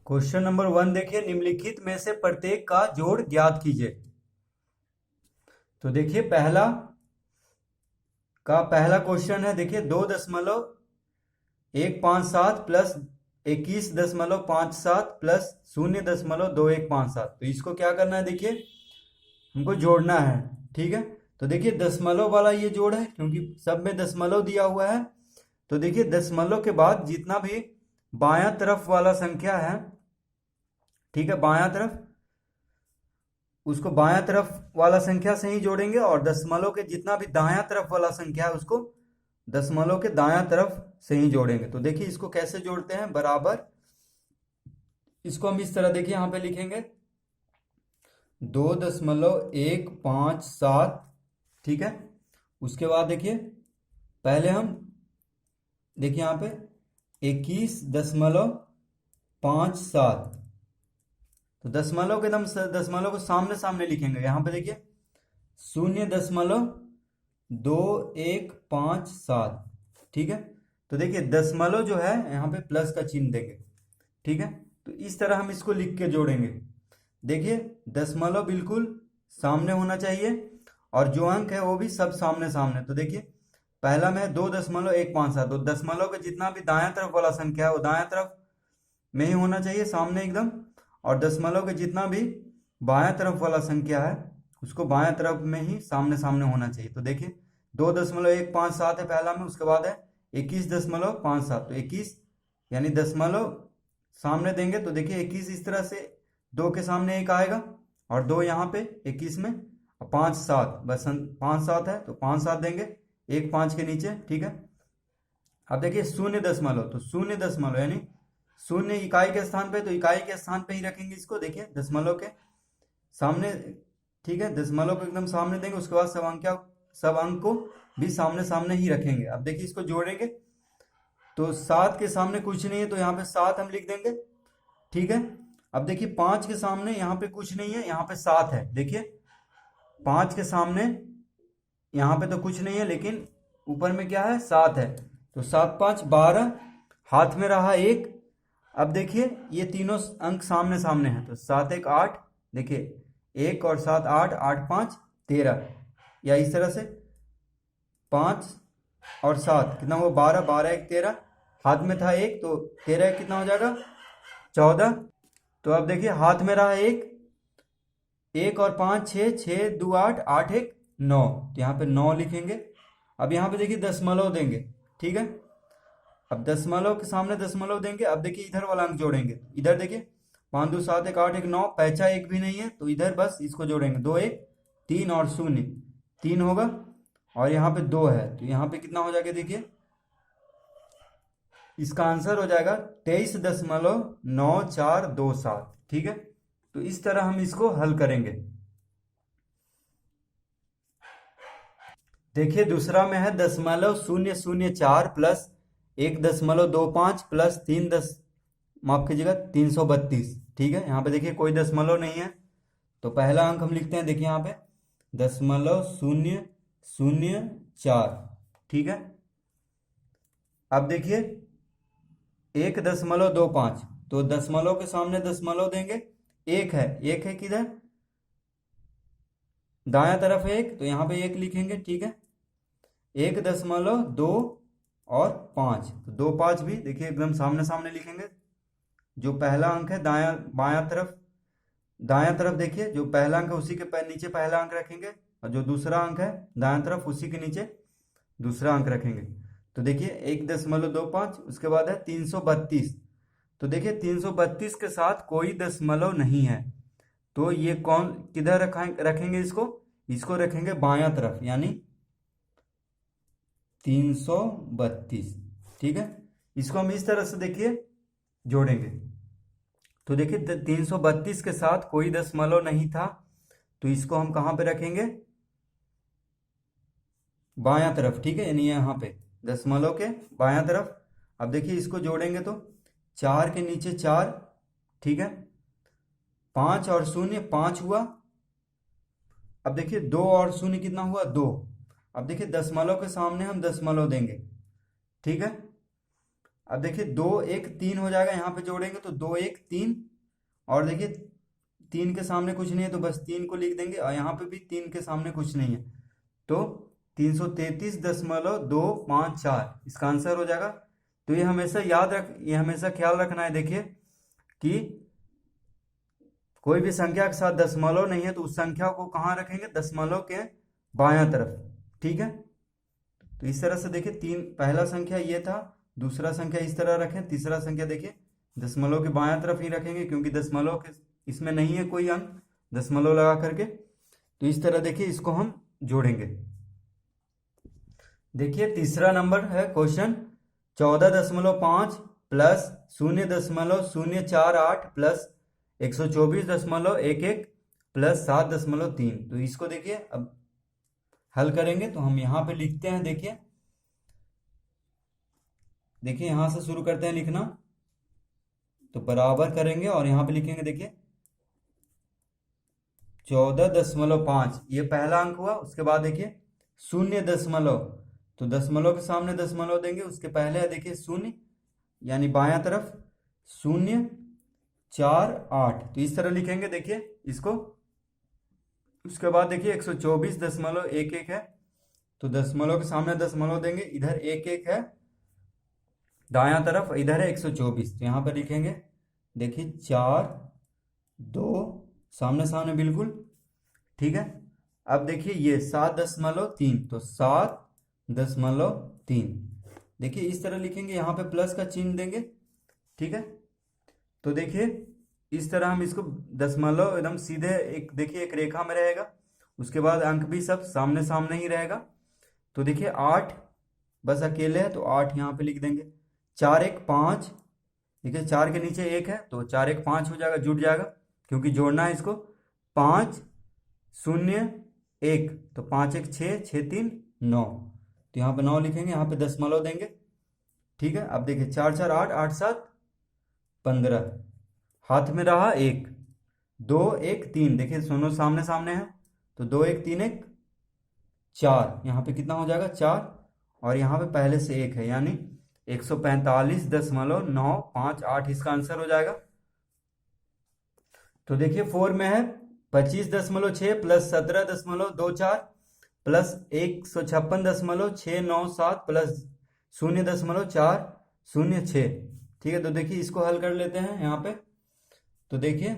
Question number 1 देखिए, निम्नलिखित में से प्रत्येक का जोड़ ज्ञात कीजिए। तो देखिए पहला क्वेश्चन है। देखिए 2.157 प्लस 21.57 प्लस 0.2157। तो इसको क्या करना है, देखिए हमको जोड़ना है। ठीक है, तो देखिए दशमलव वाला ये जोड़ है क्योंकि सब में दशमलव दिया हुआ है। तो देखिए दशमलव के बाद जितना भी बायां तरफ वाला संख्या है, ठीक है, बायां तरफ, उसको बायां तरफ वाला संख्या से ही जोड़ेंगे, और दशमलव के जितना भी दायां तरफ वाला संख्या है उसको दशमलव के दायां तरफ से ही जोड़ेंगे। तो देखिए इसको कैसे जोड़ते हैं, बराबर इसको हम इस तरह देखिए यहाँ पे लिखेंगे 2.157। ठीक है, उसके बाद देखिए पहले हम देखिए यहाँ पे 21.57। तो दशमलव के दम दशमलव को सामने सामने लिखेंगे। यहाँ पे देखिए 0.2157। ठीक है, तो देखिए दशमलव जो है यहाँ पे प्लस का चिन्ह देंगे। ठीक है, तो इस तरह हम इसको लिख के जोड़ेंगे। देखिए दशमलव बिल्कुल सामने होना चाहिए और जो अंक है वो भी सब सामने सामने। तो देखिए पहला में 2.157, तो दशमलव के जितना भी दायां तरफ वाला संख्या है वो दायां तरफ में ही होना चाहिए, सामने एकदम, और दशमलव के जितना भी बायां तरफ वाला संख्या है उसको बायां तरफ में ही सामने सामने होना चाहिए। तो देखिए 2.157 है पहला में, उसके बाद है 21.57। तो 21 यानी दशमलव सामने देंगे तो देखिए 21 इस तरह से, 2 के सामने 1 आएगा और 2 यहाँ पे 21 में, 5 7, बस 5 7 है तो 5 7 देंगे, 1 5 के नीचे। ठीक है, अब देखिए 0., तो 0., यानी 0 इकाई के स्थान पे, तो इकाई के स्थान पे ही रखेंगे इसको। देखिए दशमलव के सामने, ठीक है, दशमलव को एकदम सामने देंगे, उसके बाद सब अंक को भी सामने सामने ही रखेंगे। अब देखिए इसको जोड़ेंगे तो 7 के सामने कुछ नहीं है तो यहाँ पे 7 हम लिख देंगे। ठीक है, अब देखिए 5 के सामने यहाँ पे कुछ नहीं है, यहाँ पे 7 है। देखिए 5 के सामने यहाँ पे तो कुछ नहीं है लेकिन ऊपर में क्या है, 7 है, तो 7 5 12, हाथ में रहा 1। अब देखिए ये तीनों अंक सामने सामने हैं तो 7 1 8, देखिए 1 और 7 8, 8 5 13, या इस तरह से 5 और 7 कितना हुआ, 12, 12 1 13, हाथ में था 1 तो 13 1 कितना हो जाएगा, 14। तो अब देखिए हाथ में रहा 1, 1 और 5 6, 6 2 8, 8 1 9, तो यहाँ पे 9 लिखेंगे। अब यहाँ पे देखिए दशमलव देंगे। ठीक है, अब दशमलव के सामने दशमलव देंगे। अब देखिए इधर वाला अंक जोड़ेंगे, इधर देखिए 5 2 7 1 8 1 9, पैचा 1 भी नहीं है तो इधर बस इसको जोड़ेंगे, 2 1 3 और 0 3 होगा, और यहाँ पे 2 है तो यहाँ पे कितना हो जाएगा, देखिए इसका आंसर हो जाएगा 23.9427। ठीक है, तो इस तरह हम इसको हल करेंगे। देखिए दूसरा में है 0.004 प्लस 1.25 प्लस 332। ठीक है, यहाँ पे देखिए कोई दशमलव नहीं है तो पहला अंक हम लिखते हैं, देखिए यहाँ पे 0.004। ठीक है, अब देखिए 1.25, तो दशमलव के सामने दशमलव देंगे, 1 है, 1 है किधर, दायां तरफ 1, तो यहाँ पे 1 लिखेंगे। ठीक है, 1.2 और 5, तो 2 5 भी देखिए एकदम सामने सामने लिखेंगे। जो पहला अंक है दायां तरफ देखिए जो पहला अंक है उसी के नीचे पहला अंक रखेंगे, और जो दूसरा अंक है दायां तरफ उसी के नीचे दूसरा अंक रखेंगे। तो देखिए 1.25, उसके बाद है 332। तो देखिए 332 के साथ कोई दशमलव नहीं है तो ये कौन किधर रखेंगे, इसको रखेंगे बायां तरफ, यानी 332। ठीक है, इसको हम इस तरह से देखिए जोड़ेंगे। तो देखिए 332 के साथ कोई दशमलव नहीं था तो इसको हम कहाँ पे रखेंगे, बायां तरफ। ठीक है, यानी यहाँ पे दशमलव के बायां तरफ। अब देखिए इसको जोड़ेंगे तो 4 के नीचे 4, ठीक है, 5 और 0 5 हुआ। अब देखिए 2 और 0 कितना हुआ, 2। अब देखिए दशमलव के सामने हम दशमलव देंगे। ठीक है, अब देखिए 2 1 3 हो जाएगा, यहाँ पे जोड़ेंगे तो 2 1 3, और देखिए 3 के सामने कुछ नहीं है तो बस 3 को लिख देंगे, और यहाँ पे भी 3 के सामने कुछ नहीं है तो 333.254 इसका आंसर हो जाएगा। तो ये हमेशा ये हमेशा ख्याल रखना है, देखिए कि कोई भी संख्या के साथ दशमलव नहीं है तो उस संख्या को कहाँ रखेंगे, दशमलव के बायां तरफ, ठीक है। तो इस तरह से देखिए पहला संख्या ये था, दूसरा संख्या इस तरह रखें, तीसरा संख्या देखिए दशमलव के बायां तरफ ही रखेंगे क्योंकि दशमलव के इसमें नहीं है कोई अंक दशमलव लगा करके। तो इस तरह देखिए इसको हम जोड़ेंगे। देखिए तीसरा नंबर है क्वेश्चन 14.5 प्लस 0.048 प्लस 124.11 प्लस 7.3। तो इसको देखिए अब हल करेंगे तो हम यहाँ पे लिखते हैं, देखिए यहाँ से शुरू करते हैं लिखना, तो बराबर करेंगे और यहाँ पे लिखेंगे देखिए 14.5 ये पहला अंक हुआ। उसके बाद देखिए 0 तो दशमलव के सामने दशमलव देंगे, उसके पहले है देखिए 0 यानी बायां तरफ 048, तो इस तरह लिखेंगे देखिए इसको। उसके बाद देखिए 124.11 है तो दशमलव के सामने दशमलव देंगे, इधर 1 है दायां तरफ, इधर है 124, तो यहाँ पर लिखेंगे देखिए 4 2 सामने सामने बिल्कुल, ठीक है। अब देखिए ये 7.3 तो 7.3 देखिए इस तरह लिखेंगे, यहाँ पे प्लस का चिन्ह देंगे, ठीक है। तो देखिए इस तरह हम इसको दशमलव एकदम सीधे देखिए एक रेखा में रहेगा, उसके बाद अंक भी सब सामने सामने ही रहेगा। तो देखिए 8 बस अकेले है तो 8 यहाँ पे लिख देंगे, 4 1 5, देखिए 4 के नीचे 1 है तो 4 1 5 हो जाएगा, जुट जाएगा क्योंकि जोड़ना है इसको। 5 0 1 तो 5 1 6 6 3 9, तो यहाँ पे 9 लिखेंगे, यहाँ पे दशमलव देंगे, ठीक है। अब देखिए 4 4 8 8 7 15, हाथ में रहा 1 2 1 3, देखिए दोनों सामने सामने हैं तो 2 1 3 1 4, यहाँ पे कितना हो जाएगा 4, और यहाँ पे पहले से 1 है यानी 145.958 इसका आंसर हो जाएगा। तो देखिए 4 में है 25.6 प्लस 17.24 प्लस 156.697 प्लस 0.406, ठीक है। तो देखिए इसको हल कर लेते हैं यहाँ पे, तो देखिए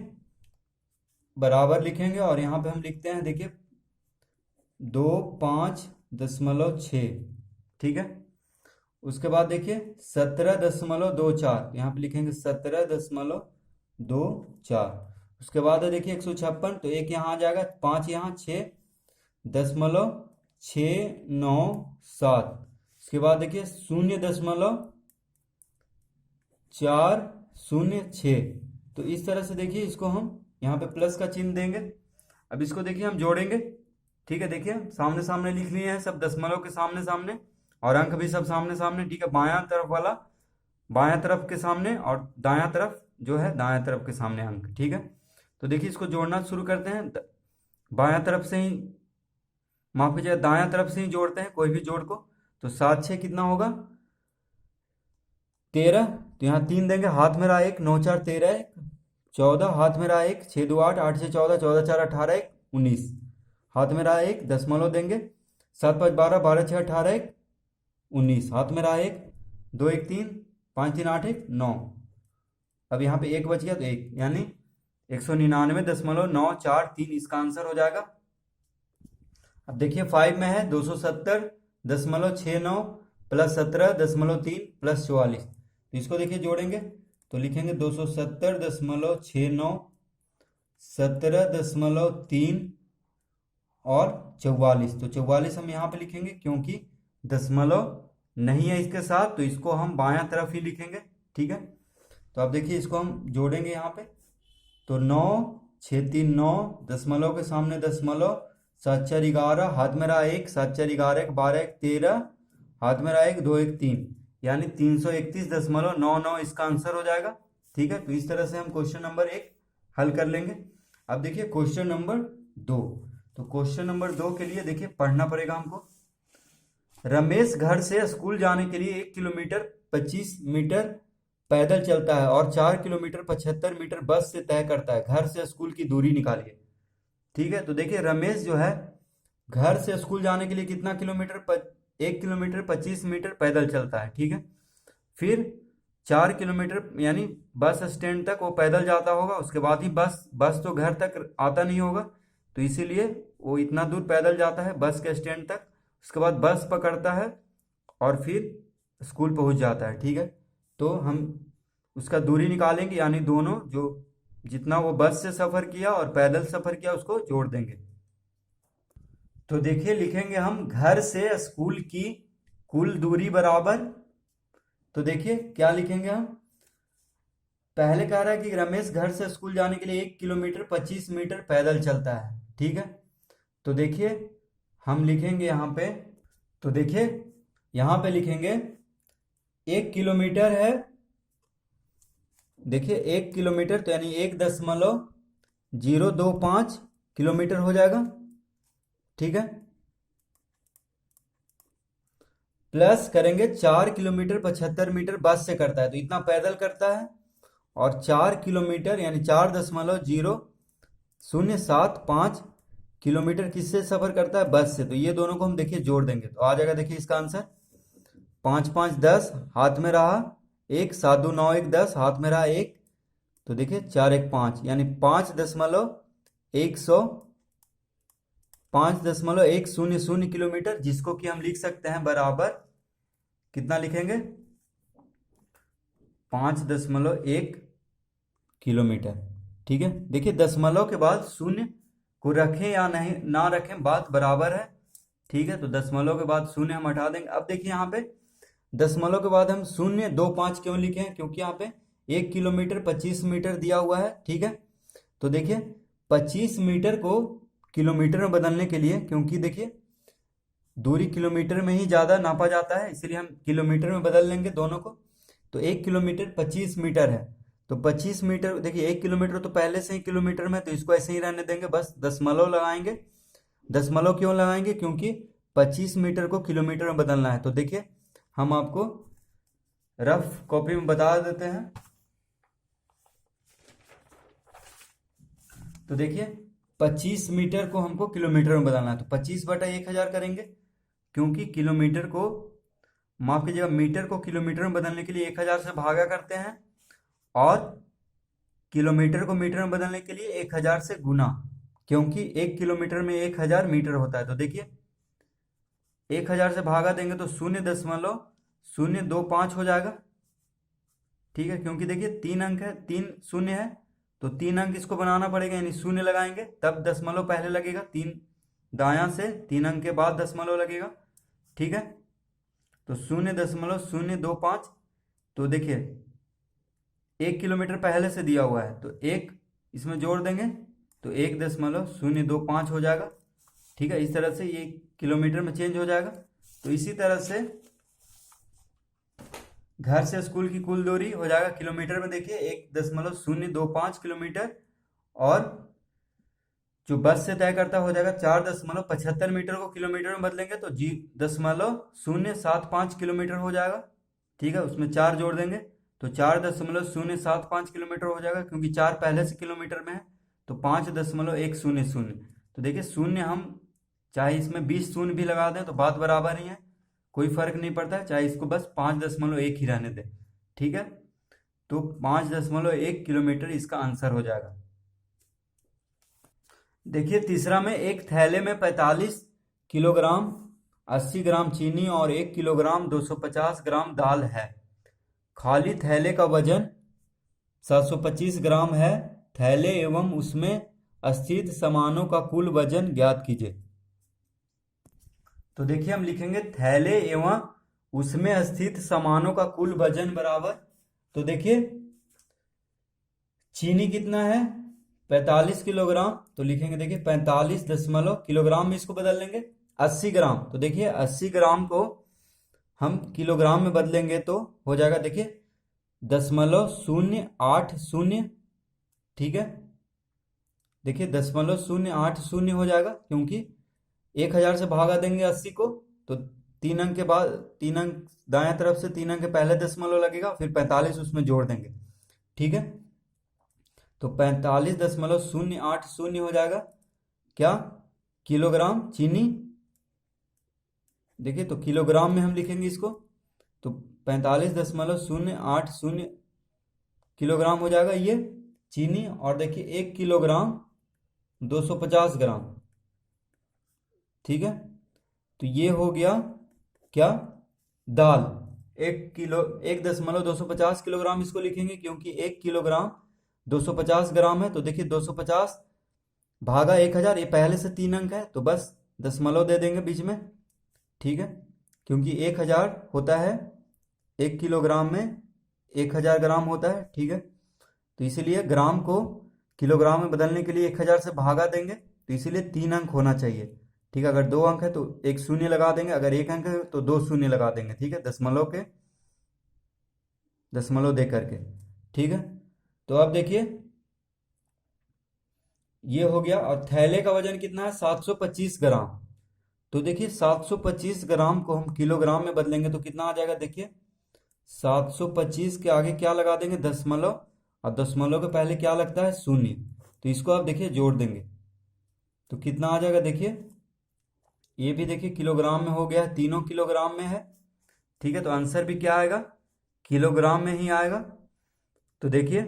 बराबर लिखेंगे और यहाँ पे हम लिखते हैं देखिए 25.6, ठीक है। उसके बाद देखिए 17.24, यहाँ पे लिखेंगे 17.24। उसके बाद है देखिए 156, तो 1 यहाँ आ जाएगा, 5 यहाँ, 6.697। उसके बाद देखिए 0.406, तो इस तरह से देखिए इसको हम यहाँ पे प्लस का चिन्ह देंगे। अब इसको देखिए हम जोड़ेंगे, ठीक है। देखिए सामने सामने लिख लिए हैं सब, दशमलव के सामने सामने और अंक भी सब सामने सामने, ठीक है। बायां तरफ वाला बायां तरफ के सामने और दायां तरफ जो है दायां तरफ के सामने अंक, ठीक है। तो देखिए इसको जोड़ना शुरू करते हैं, बायां तरफ से ही माफ कीजिए दायां तरफ से ही जोड़ते हैं कोई भी जोड़ को। तो 7 6 कितना होगा 13, तो यहाँ 3 देंगे, हाथ में रहा 1 9 4 13 14, हाथ में रहा 1 6 2 8 8 6 14 14 4 18 1 19, हाथ में रहा 1 दशमलव देंगे, 7 5 12 12 6 18 1 19, हाथ में रहा 1 2 1 3 5 3 8 1 9, अब यहाँ पे 1 बच गया तो 1 यानी 199.943 इसका आंसर हो जाएगा। अब देखिए 5 में है 270.69 प्लस 17.3 प्लस 44, तो इसको देखिए जोड़ेंगे तो लिखेंगे 270.69 17.3 और 44, तो 44 हम यहाँ पे लिखेंगे क्योंकि दशमलव नहीं है इसके साथ, तो इसको हम बायां तरफ ही लिखेंगे, ठीक है। तो अब देखिए इसको हम जोड़ेंगे यहाँ पे, तो 9 6 3 9, दशमलव के सामने दशमलव, 7 4 11, हाथ में रहा 1 7 4 11 12 1 13, हाथ में रहा 1 2 1 3 यानी 331.99 इसका आंसर हो जाएगा, ठीक है। तो इस तरह से हम क्वेश्चन नंबर 1 हल कर लेंगे। अब देखिए क्वेश्चन नंबर 2, तो क्वेश्चन नंबर 2 के लिए देखिए पढ़ना पड़ेगा हमको। रमेश घर से स्कूल जाने के लिए 1 किलोमीटर 25 मीटर पैदल चलता है और 4 किलोमीटर 75 मीटर बस से तय करता है। घर से स्कूल की दूरी निकालिए। ठीक है, तो देखिए रमेश जो है घर से स्कूल जाने के लिए कितना किलोमीटर 1 किलोमीटर 25 मीटर पैदल चलता है। ठीक है, फिर 4 किलोमीटर यानी बस स्टैंड तक वो पैदल जाता होगा, उसके बाद ही बस बस तो घर तक आता नहीं होगा, तो इसीलिए वो इतना दूर पैदल जाता है बस के स्टैंड तक, उसके बाद बस पकड़ता है और फिर स्कूल पहुंच जाता है। ठीक है, तो हम उसका दूरी निकालेंगे, यानी दोनों जो जितना वो बस से सफ़र किया और पैदल सफ़र किया उसको जोड़ देंगे। तो देखिए लिखेंगे हम घर से स्कूल की कुल दूरी बराबर, तो देखिए क्या लिखेंगे हम। पहले कह रहा है कि रमेश घर से स्कूल जाने के लिए 1 किलोमीटर 25 मीटर पैदल चलता है। ठीक है, तो देखिए हम लिखेंगे यहाँ पे, तो देखिए यहाँ पे लिखेंगे 1 किलोमीटर है, देखिए 1 किलोमीटर तो यानी 1.025 किलोमीटर हो जाएगा। ठीक है, प्लस करेंगे 4 किलोमीटर 75 मीटर बस से करता है, तो इतना पैदल करता है, और 4 किलोमीटर यानी 4.075 किलोमीटर किससे सफर करता है, बस से। तो ये दोनों को हम देखिए जोड़ देंगे तो आ जाएगा, देखिए इसका आंसर 5 5 10 हाथ में रहा 1, 7 2 9 1 10 हाथ में रहा 1, तो देखिए 4 1 5 यानी 5.100 किलोमीटर, जिसको कि हम लिख सकते हैं बराबर, कितना लिखेंगे 5.1 किलोमीटर। ठीक है, देखिए दशमलव के बाद शून्य को रखें या नहीं ना रखें बात बराबर है। ठीक है, तो दशमलव के बाद शून्य हम हटा देंगे। अब देखिए यहाँ पे दशमलव के बाद हम 0.25 क्यों लिखे हैं, क्योंकि यहाँ पे 1 किलोमीटर 25 मीटर दिया हुआ है। ठीक है, तो देखिए 25 मीटर को किलोमीटर में बदलने के लिए, क्योंकि देखिए दूरी किलोमीटर में ही ज़्यादा नापा जाता है, इसलिए हम किलोमीटर में बदल लेंगे दोनों को। तो 1 किलोमीटर 25 मीटर है, तो 25 मीटर, देखिए 1 किलोमीटर तो पहले से ही किलोमीटर में, तो इसको ऐसे ही रहने देंगे, बस दशमलव लगाएंगे। दशमलव क्यों लगाएंगे, क्योंकि 25 मीटर को किलोमीटर में बदलना है। तो देखिए हम आपको रफ कॉपी में बता देते हैं। तो देखिए 25 मीटर को हमको किलोमीटर में बदलना है, तो 25/1000 करेंगे, क्योंकि किलोमीटर को, माफ कीजिएगा, मीटर को किलोमीटर में बदलने के लिए 1000 से भागा करते हैं, और किलोमीटर को मीटर में बदलने के लिए 1000 से गुना, क्योंकि 1 किलोमीटर में 1000 मीटर होता है। तो देखिए 1000 से भागा देंगे तो 0.025 हो जाएगा। ठीक है, क्योंकि देखिए 3 अंक है, 3 शून्य है, तो 3 अंक इसको बनाना पड़ेगा, यानी शून्य लगाएंगे तब दशमलव पहले लगेगा, 3 दायां से 3 अंक के बाद दशमलव लगेगा। ठीक है, तो 0.025, तो देखिए 1 किलोमीटर पहले से दिया हुआ है, तो 1 इसमें जोड़ देंगे तो 1.025 हो जाएगा। ठीक है, इस तरह से ये किलोमीटर में चेंज हो जाएगा। तो इसी तरह से घर से स्कूल की कुल दूरी हो जाएगा किलोमीटर में, देखिए 1.025 किलोमीटर, और जो बस से तय करता हो जाएगा 4.75 मीटर को किलोमीटर में बदलेंगे तो 0.075 किलोमीटर हो जाएगा। ठीक है, उसमें 4 जोड़ देंगे तो 4.075 किलोमीटर हो जाएगा, क्योंकि 4 पहले से किलोमीटर में है, तो 5.100। तो देखिए शून्य हम चाहे इसमें 20 शून्य भी लगा दें तो बात बराबर ही है, कोई फर्क नहीं पड़ता है, चाहे इसको बस 5.1 ही रहने दें। ठीक है, तो 5.1 किलोमीटर इसका आंसर हो जाएगा। देखिए तीसरा में, एक थैले में 45 किलोग्राम 80 ग्राम चीनी और 1 किलोग्राम 250 ग्राम दाल है। खाली थैले का वजन 725 ग्राम है। थैले एवं उसमें स्थित सामानों का कुल वजन ज्ञात कीजिए। तो देखिए हम लिखेंगे थैले एवं उसमें स्थित सामानों का कुल वजन बराबर, तो देखिए चीनी कितना है 45 किलोग्राम, तो लिखेंगे देखिए 45 दशमलव किलोग्राम में इसको बदल लेंगे। 80 ग्राम, तो देखिए 80 ग्राम को हम किलोग्राम में बदलेंगे तो हो जाएगा देखिए 0.080। ठीक है, देखिए 0.080 हो जाएगा, क्योंकि 1000 से भागा देंगे 80 को तो तीन अंक के बाद, तीन अंक दाएं तरफ से, तीन अंक के पहले दशमलव लगेगा, फिर 45 उसमें जोड़ देंगे। ठीक है, तो 45.080 हो जाएगा क्या, किलोग्राम चीनी। देखिए, तो किलोग्राम में हम लिखेंगे इसको, तो 45.080 किलोग्राम हो जाएगा ये चीनी। और देखिए 1 किलोग्राम 250 ग्राम। ठीक है, तो ये हो गया क्या, दाल। 1.250 किलोग्राम इसको लिखेंगे, क्योंकि 1 किलोग्राम 250 ग्राम है। तो देखिए 250 भागा 1000, ये पहले से 3 अंक है, तो बस दशमलव दे देंगे बीच में। ठीक है, क्योंकि 1000 होता है 1 किलोग्राम में, 1000 ग्राम होता है। ठीक है, तो इसीलिए ग्राम को किलोग्राम में बदलने के लिए 1000 से भागा देंगे, तो इसीलिए 3 अंक होना चाहिए। ठीक है, अगर 2 अंक है तो एक शून्य लगा देंगे, अगर 1 अंक है तो 2 शून्य लगा देंगे। ठीक है, दशमलव दे करके। ठीक है, तो अब देखिए ये हो गया। और थैले का वजन कितना है, 725 ग्राम। तो देखिए 725 ग्राम को हम किलोग्राम में बदलेंगे तो कितना आ जाएगा, देखिए 725 के आगे क्या लगा देंगे, दशमलव, और दशमलव के पहले क्या लगता है, शून्य। तो इसको आप देखिए जोड़ देंगे तो कितना आ जाएगा, देखिए ये भी देखिए किलोग्राम में हो गया, तीनों किलोग्राम में है। ठीक है, तो आंसर भी क्या आएगा, किलोग्राम में ही आएगा। तो देखिए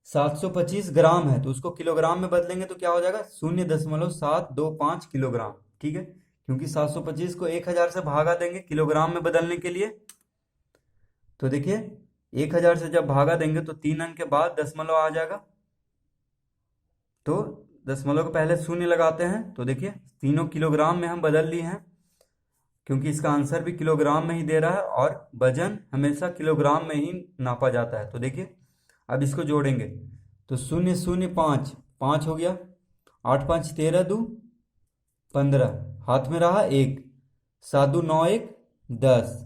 725 ग्राम है, तो उसको किलोग्राम में बदलेंगे तो क्या हो जाएगा, 0.725 किलोग्राम। ठीक है, क्योंकि 725 को 1000 से भागा देंगे किलोग्राम में बदलने के लिए। तो देखिए 1000 से जब भागा देंगे तो 3 अंक के बाद दशमलव आ जाएगा, तो दशमलव के पहले शून्य लगाते हैं। तो देखिए तीनों किलोग्राम में हम बदल लिए हैं, क्योंकि इसका आंसर भी किलोग्राम में ही दे रहा है, और वजन हमेशा किलोग्राम में ही नापा जाता है। तो देखिए अब इसको जोड़ेंगे तो 0.05 5 हो गया, 8 5 13 2 15, हाथ में रहा 1, 7 2 9 1 10,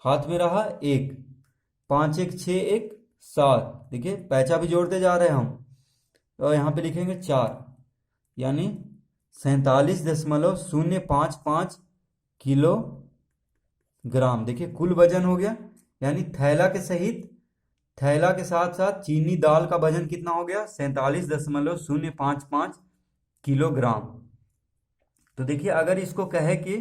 हाथ में रहा 1, 5 1 6 1 7। देखिए पैंचा भी जोड़ते जा रहे हैं हम, और यहाँ पे लिखेंगे 4, यानी 47.055 किलो ग्राम। देखिए कुल वजन हो गया, यानी थैला के सहित, थैला के साथ साथ चीनी दाल का वजन कितना हो गया, 47.055 किलोग्राम। तो देखिए अगर इसको कहे कि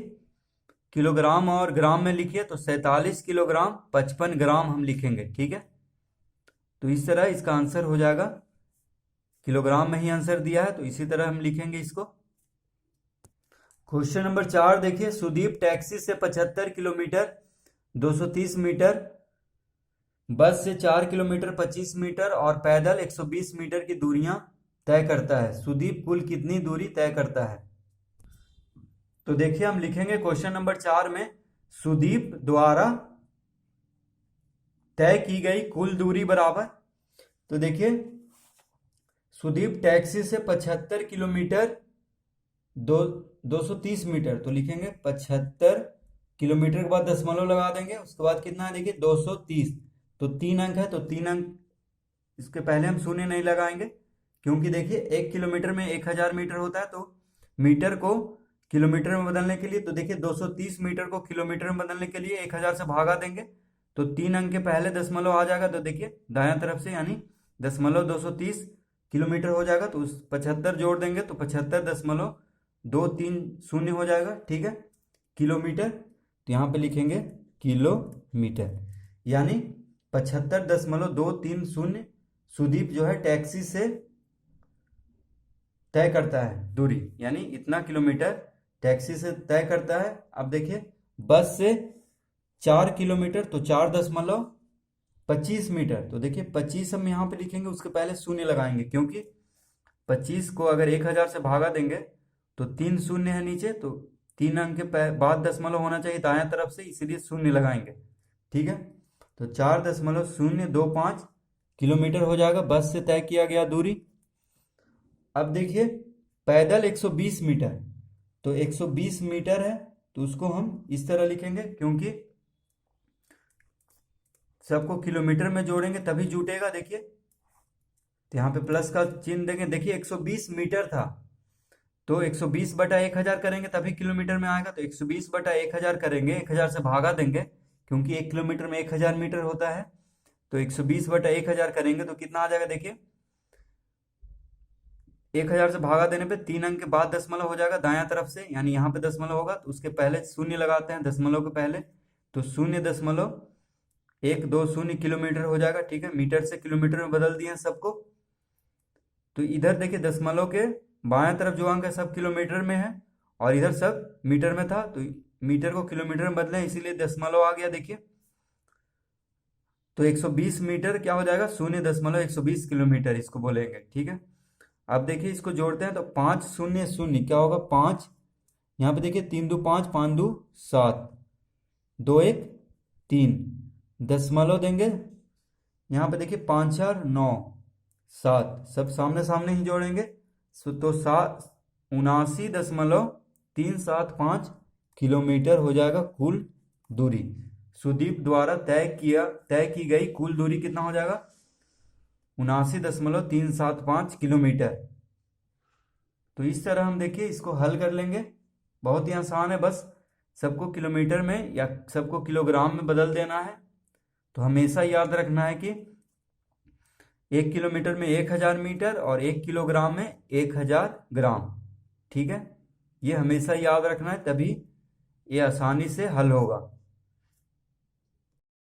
किलोग्राम और ग्राम में लिखिए तो 47 किलोग्राम 55 ग्राम हम लिखेंगे। ठीक है, तो इस तरह इसका आंसर हो जाएगा, किलोग्राम में ही आंसर दिया है तो इसी तरह हम लिखेंगे इसको। क्वेश्चन नंबर 4 देखिए, सुदीप टैक्सी से 75 किलोमीटर 230 मीटर, बस से 4 किलोमीटर 25 मीटर और पैदल 120 मीटर की दूरियां तय करता है। सुदीप कुल कितनी दूरी तय करता है। तो देखिए हम लिखेंगे क्वेश्चन नंबर 4 में, सुदीप द्वारा तय की गई कुल दूरी बराबर। तो देखिए सुदीप टैक्सी से 75 किलोमीटर 230 मीटर, तो लिखेंगे 75 किलोमीटर के बाद दशमलव लगा देंगे, उसके बाद कितना है देखिए 230, तो 3 अंक है, तो 3 अंक इसके पहले हम शून्य नहीं लगाएंगे, क्योंकि देखिए 1 किलोमीटर में 1000 मीटर होता है, तो मीटर को किलोमीटर में बदलने के लिए, तो देखिए 230 मीटर को किलोमीटर में बदलने के लिए 1000 से भागा देंगे, तो 3 अंक के पहले दशमलव आ जाएगा, तो देखिए दायां तरफ से, यानी दशमलव 230 किलोमीटर हो जाएगा, तो उस 75 जोड़ देंगे तो 75.230 हो जाएगा। ठीक है, किलोमीटर, तो यहाँ पे लिखेंगे किलोमीटर, यानी 75.230 सुदीप जो है टैक्सी से तय करता है दूरी, यानी इतना किलोमीटर टैक्सी से तय करता है। अब देखिए बस से 4 किलोमीटर, तो 4.25 मीटर, तो देखिए 25 हम यहाँ पे लिखेंगे, उसके पहले शून्य लगाएंगे, क्योंकि 25 को अगर 1000 से भागा देंगे तो 3 शून्य है नीचे, तो 3 अंक के बाद दशमलव होना चाहिए दाएं तरफ से, इसीलिए शून्य लगाएंगे। ठीक है, तो 4.025 किलोमीटर हो जाएगा बस से तय किया गया दूरी। अब देखिए पैदल 120 मीटर, तो 120 मीटर है, तो उसको हम इस तरह लिखेंगे, क्योंकि सबको किलोमीटर में जोड़ेंगे तभी जुटेगा। देखिए तो यहाँ पे प्लस का चिन्ह देंगे, देखिए 120 मीटर था, तो 120 बटा 1000 करेंगे तभी किलोमीटर में आएगा। तो 120 बटा 1000 करेंगे, 1000 से भागा देंगे क्योंकि 1 किलोमीटर में 1000 मीटर होता है। तो 120 बटा 1000 करेंगे तो कितना आ जाएगा, देखिए 1000 से भागा देने पे 3 अंक के बाद दशमलव हो जाएगा दायां तरफ से, यानी यहाँ पे दशमलव होगा तो उसके पहले शून्य लगाते हैं दशमलव के पहले। तो 0.120 किलोमीटर हो जाएगा। ठीक है, मीटर से किलोमीटर में बदल दिए हैं सबको। तो इधर देखिए दशमलव के बाएं तरफ जो अंक है सब किलोमीटर में है और इधर सब मीटर में था, तो मीटर को किलोमीटर में बदले इसीलिए दशमलव आ गया। देखिए तो 120 मीटर क्या हो जाएगा, 0.120 किलोमीटर इसको बोलेंगे। ठीक है, अब देखिए इसको जोड़ते हैं तो 500 क्या होगा, 5 यहाँ पे देखिए 3 2 5, 5 2 7, 2 1 3, दशमलव देंगे यहाँ पे देखिए 5 4 9 7, सब सामने सामने ही जोड़ेंगे। तो 79.375 किलोमीटर हो जाएगा कुल दूरी। सुदीप द्वारा तय की गई कुल दूरी कितना हो जाएगा, 79.375 किलोमीटर। तो इस तरह हम देखिए इसको हल कर लेंगे, बहुत ही आसान है, बस सबको किलोमीटर में या सबको किलोग्राम में बदल देना है। तो हमेशा याद रखना है कि 1 किलोमीटर में 1000 मीटर और 1 किलोग्राम में 1000 ग्राम। ठीक है, ये हमेशा याद रखना है, तभी ये आसानी से हल होगा।